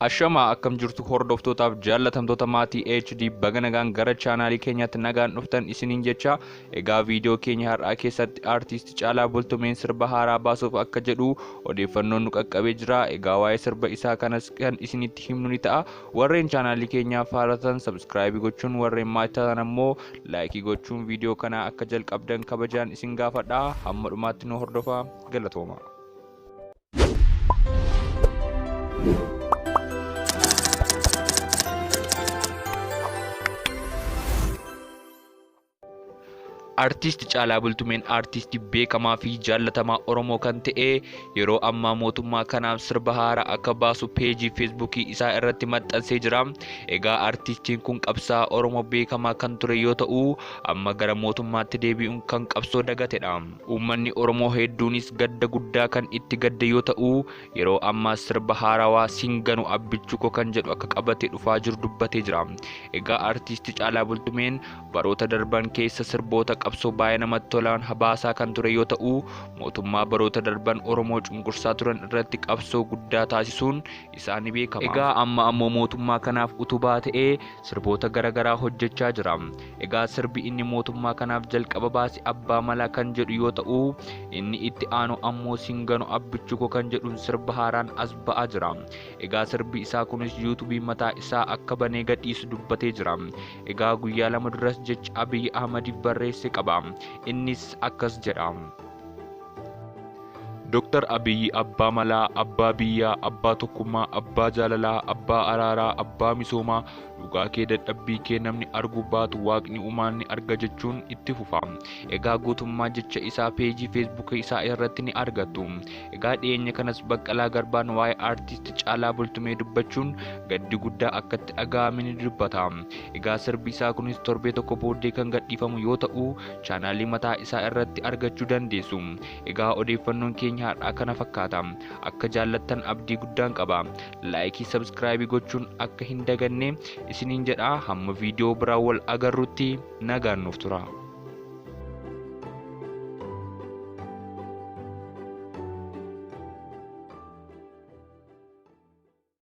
Ashama akkam jirtu hordoftotaaf jaallatamtoota maatii HD baga nagaan gara chaanaalii keenyaatti nagaan dhuftan isiniin jecha egaa viidiyoo keenya har'aa keessatti artiist Caalaa Bultumeen sirba haaraa baasuuf akka jedhu odeeffannoon nu qaqqabee jira. Egaa waa'ee sirba isaa kanas kan isinitti himnu ni ta'a. Warreen chaanaalii keenyaa faaratan subscribe gochuun warreen maataan ammoo laayikii gochuun viidiyoo kana akka jalqabdan kabajaan isin gaafadha. Hamma dhumaatti nu hordofaa. Galatooma. Artiist Caalaa Bultumeen artiist beekamaa fi jaallatamaa Oromoo kan ta'e yeroo ammaa mootummaa kanaaf sirba haaraa akka baasu peejii Feesbuukii isaa irratti maxxansee jira. Egaa artiistiin kun qabsaa'aa Oromoo beekamaa kan ture yoo ta'u amma gara mootummaatti deebi'uun kan qabsoo dagatedha. Uummanni Oromoo hedduunis gadda guddaa kan itti gadde yoo ta'u yeroo ammaa sirba haarawaa Singanu Abbichuu kan jedhu akka qabatee dhufaa jiru dubbatee jira. Egaa artiist Caalaa Bultumeen baroota darban keessa sirboota qabsoo baay'ee namatti tolan habaasaa kan ture yoo ta'u mootummaa baroota darban Oromoo cunqursaa turan irratti qabsoo guddaa taasisuun isaa ni beekama. Egaa amma ammoo mootummaa kanaaf utubaa ta'ee sirboota garaagaraa hojjechaa jira. Egaa sirbi inni mootummaa kanaaf jalqaba baase Abbaa Malaa kan jedhu yoo ta'u inni itti aanu ammoo Singanu Abbichuu kan jedhuun sirba haaraan as ba'aa jira. Egaa sirbi isaa kunis yuutuubii mataa isaa akka banee gadhiisu dubbatee jira. Egaa guyyaa lama duras jecha Abiy Ahmadiif barreesse qaba. Innis akkas jedha. Dr. Abiy Abbaa Malaa, Abbaa Biyyaa, Abbaa Tokkummaa, Abbaa Jaalalaa, Abbaa Araaraa, Abbaa Misoomaa, dhugaa kee dadhabbii kee namni argu baatu waaqni uumaan ni arga jechuun itti fufa. Egaa guutummaa jecha isaa peejii Feesbuukii isaa irratti ni argattu. Egaa dhiyeenya kanas Baqqalaa Garbaan waa'ee artiist Caalaa Bultumee dubbachuun gaddi guddaa akkatti dhaga'ame ni dubbata. Egaa sirbi isaa kunis torbee tokko booddee kan gadhiifamu yoo ta'u chaanaalii mataa isaa irratti argachuu dandeessu. Egaa odeeffannoon keenya har'aa kana fakkaata. Akka jaallattan abdii guddaan qaba. Laayikii subscribe gochuun akka hin daganne isiniin jedha. Hamma viidiyoo biraa wal agarrutti nagaan nuuf tura.